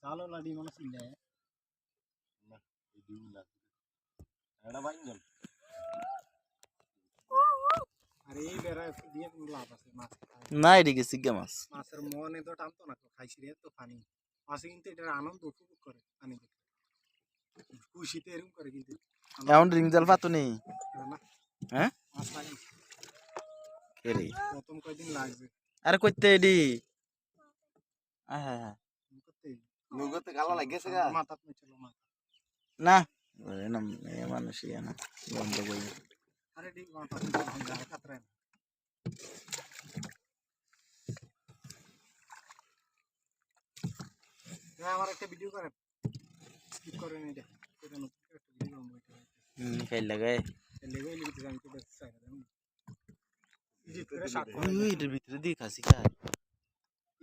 কালো লাডি মনে ছিলে না এই দিউ না এটা বাইঙ্গল আরে এই বেড়া দিয়ে কোনো লাভ আছে মাছ না এদিকে সিগা মাছ মাছের মনে তো টানতো না খাইছি রে তো পানি মাছে কিন্তু এটার আনন্দ উপভোগ করে পানি খুশিতে এরকম করে কিন্তু এখন রিং জাল পাতো নেই না হ্যাঁ মাছ লাগে কেরে প্রথম কয়দিন লাগবে আরে কইতে এডি হ্যাঁ হ্যাঁ হ্যাঁ করতে নগতে কালো লাগেছে গা মাথা তুমি চলো মাথা না এরম মানুষ ইয়া না বন্ধ কই আরে ঠিক মাথা যারা কাতরায় না আমার একটা ভিডিও করেন স্কিপ করেন এটা এটা নতুন একটা ভিডিও বানাবো এটা ফেল লাগায় লেগে লিখতে আমি তো দেখতে চাই না ইজিপ্টের শাক ওই এটার ভিতরে দিয়ে খাসি খায়